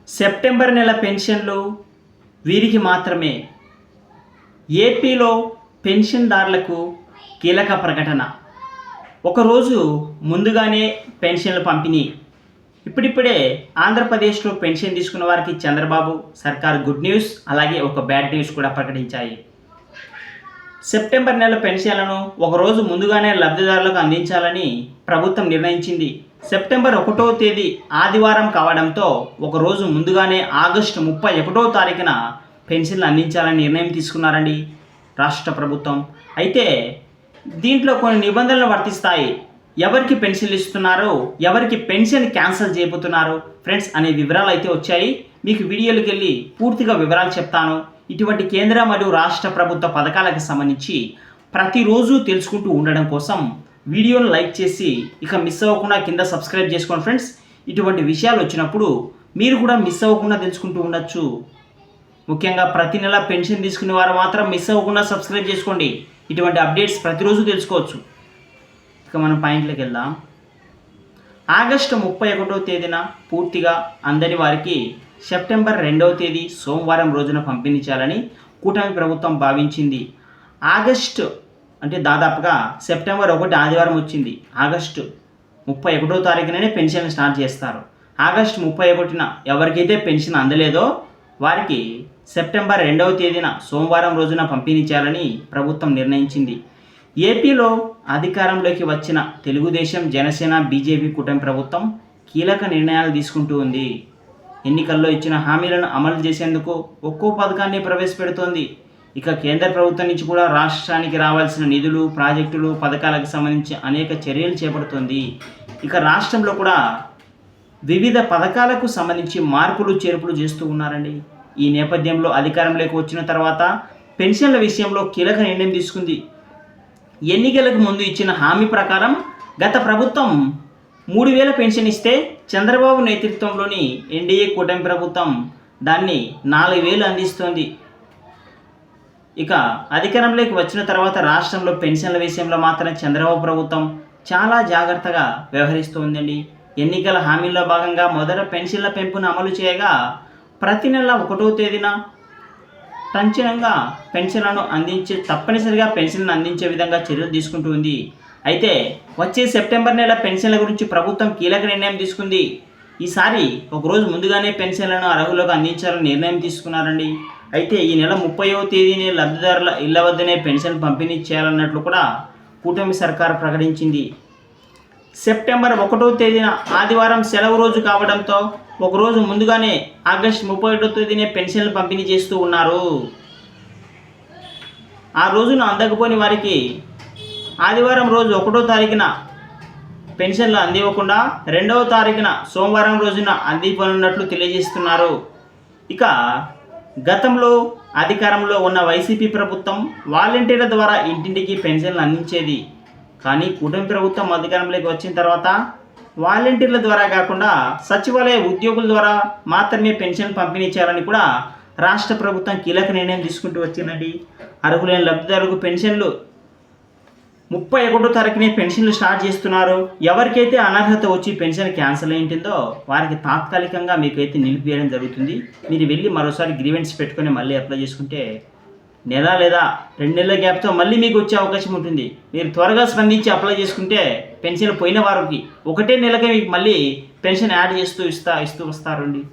September నెల పెన్షన్లు వీరికి మాత్రమే. ఏపీలో పెన్షన్దారులకు కీలక ప్రకటన. ఒకరోజు ముందుగానే పెన్షన్ల పంపిణీ. ఇప్పుడిప్పుడే ఆంధ్రప్రదేశ్లో పెన్షన్ తీసుకున్న వారికి చంద్రబాబు సర్కార్ గుడ్ న్యూస్, అలాగే ఒక బ్యాడ్ న్యూస్ కూడా ప్రకటించాయి. సెప్టెంబర్ నెల పెన్షన్లను ఒకరోజు ముందుగానే లబ్ధిదారులకు అందించాలని ప్రభుత్వం నిర్ణయించింది. సెప్టెంబర్ 1వ తేదీ ఆదివారం కావడంతో ఒకరోజు ముందుగానే ఆగస్టు 31వ తారీఖున పెన్షన్లు అందించాలని నిర్ణయం తీసుకున్నారండి రాష్ట్ర ప్రభుత్వం. అయితే దీంట్లో కొన్ని నిబంధనలు వర్తిస్తాయి. ఎవరికి పెన్షన్లు ఇస్తున్నారు, ఎవరికి పెన్షన్ క్యాన్సిల్ చేయబోతున్నారు ఫ్రెండ్స్ అనే వివరాలు అయితే వచ్చాయి. మీకు వీడియోలోకి వెళ్ళి పూర్తిగా వివరాలు చెప్తాను. ఇటువంటి కేంద్ర మరియు రాష్ట్ర ప్రభుత్వ పథకాలకు సంబంధించి ప్రతిరోజు తెలుసుకుంటూ ఉండడం కోసం వీడియోను లైక్ చేసి ఇక మిస్ అవ్వకుండా కింద సబ్స్క్రైబ్ చేసుకోండి ఫ్రెండ్స్. ఇటువంటి విషయాలు వచ్చినప్పుడు మీరు కూడా మిస్ అవ్వకుండా తెలుసుకుంటూ ఉండొచ్చు. ముఖ్యంగా ప్రతి నెల పెన్షన్ తీసుకునే వారు మాత్రం మిస్ అవ్వకుండా సబ్స్క్రైబ్ చేసుకోండి. ఇటువంటి అప్డేట్స్ ప్రతిరోజు తెలుసుకోవచ్చు. ఇక మనం పాయింట్లోకి వెళ్దాం. ఆగస్టు 31వ తేదీన పూర్తిగా అందరి వారికి సెప్టెంబర్ 2వ తేదీ సోమవారం రోజున పంపిణీ చేయాలని కూటమి ప్రభుత్వం భావించింది. ఆగస్టు అంటే దాదాపుగా సెప్టెంబర్ 1 ఆదివారం వచ్చింది. ఆగస్టు 31వ తారీఖుననే పెన్షన్ స్టార్ట్ చేస్తారు. ఆగస్టు 31న ఎవరికైతే పెన్షన్ అందలేదో వారికి సెప్టెంబర్ 2వ తేదీన సోమవారం రోజున పంపిణీ చేయాలని ప్రభుత్వం నిర్ణయించింది. ఏపీలో అధికారంలోకి వచ్చిన తెలుగుదేశం, జనసేన, బీజేపీ కూటమి ప్రభుత్వం కీలక నిర్ణయాలు తీసుకుంటూ ఉంది. ఎన్నికల్లో ఇచ్చిన హామీలను అమలు చేసేందుకు ఒక్కో పథకాన్ని ప్రవేశపెడుతోంది. ఇక కేంద్ర ప్రభుత్వం నుంచి కూడా రాష్ట్రానికి రావాల్సిన నిధులు, ప్రాజెక్టులు, పథకాలకు సంబంధించి అనేక చర్యలు చేపడుతోంది. ఇక రాష్ట్రంలో కూడా వివిధ పథకాలకు సంబంధించి మార్పులు చేర్పులు చేస్తూ ఉన్నారండి. ఈ నేపథ్యంలో అధికారంలోకి వచ్చిన తర్వాత పెన్షన్ల విషయంలో కీలక నిర్ణయం తీసుకుంది. ఎన్నికలకు ముందు ఇచ్చిన హామీ ప్రకారం గత ప్రభుత్వం 3,000 పెన్షన్ ఇస్తే చంద్రబాబు నేతృత్వంలోని ఎన్డీఏ కూటమి ప్రభుత్వం దాన్ని 4,000 అందిస్తోంది. ఇక అధికారంలోకి వచ్చిన తర్వాత రాష్ట్రంలో పెన్షన్ల విషయంలో మాత్రం చంద్రబాబు ప్రభుత్వం చాలా జాగ్రత్తగా వ్యవహరిస్తోందండి. ఎన్నికల హామీల్లో భాగంగా మొదట పెన్షన్ల పెంపును అమలు చేయగా ప్రతి నెల 1వ తేదీన తక్షణంగా పెన్షన్లను తప్పనిసరిగా పెన్షన్లను అందించే విధంగా చర్యలు తీసుకుంటూ ఉంది. అయితే వచ్చే సెప్టెంబర్ నెల పెన్షన్ల గురించి ప్రభుత్వం కీలక నిర్ణయం తీసుకుంది. ఈసారి ఒకరోజు ముందుగానే పెన్షన్లను అర్హులకు అందించాలని నిర్ణయం తీసుకున్నారండి. అయితే ఈ నెల 30వ తేదీనే లబ్ధిదారుల ఇళ్ల వద్దనే పెన్షన్ పంపిణీ చేయాలన్నట్లు కూడా కూటమి సర్కారు ప్రకటించింది. సెప్టెంబర్ 1వ తేదీన ఆదివారం సెలవు రోజు కావడంతో ఒకరోజు ముందుగానే ఆగస్టు 31వ తేదీనే పెన్షన్లు పంపిణీ చేస్తూ ఉన్నారు. ఆ రోజున అందకపోని వారికి ఆదివారం రోజు 1వ తారీఖున పెన్షన్లు అందివ్వకుండా 2వ తారీఖున సోమవారం రోజున అందివ్వనున్నట్లు తెలియజేస్తున్నారు. ఇక గతంలో అధికారంలో ఉన్న వైసీపీ ప్రభుత్వం వాలంటీర్ల ద్వారా ఇంటింటికి పెన్షన్లు అందించేది. కానీ కూటమి ప్రభుత్వం అధికారంలోకి వచ్చిన తర్వాత వాలంటీర్ల ద్వారా కాకుండా సచివాలయ ఉద్యోగుల ద్వారా మాత్రమే పెన్షన్ పంపిణీ చేయాలని కూడా రాష్ట్ర ప్రభుత్వం కీలక నిర్ణయం తీసుకుంటూ వచ్చిందండి. అర్హులైన లబ్ధిదారులకు పెన్షన్లు 31వ తారీఖునే పెన్షన్లు స్టార్ట్ చేస్తున్నారు. ఎవరికైతే అనర్హత వచ్చి పెన్షన్ క్యాన్సిల్ అయింటుందో వారికి తాత్కాలికంగా మీకైతే నిలిపివేయడం జరుగుతుంది. మీరు వెళ్ళి మరోసారి గ్రీవెన్స్ పెట్టుకొని మళ్ళీ అప్లై చేసుకుంటే నెల లేదా 2 నెలల గ్యాప్తో మళ్ళీ మీకు వచ్చే అవకాశం ఉంటుంది. మీరు త్వరగా స్పందించి అప్లై చేసుకుంటే పెన్షన్ పోయిన వారికి ఒకటే నెలకే మీకు మళ్ళీ పెన్షన్ యాడ్ చేస్తూ వస్తారండి.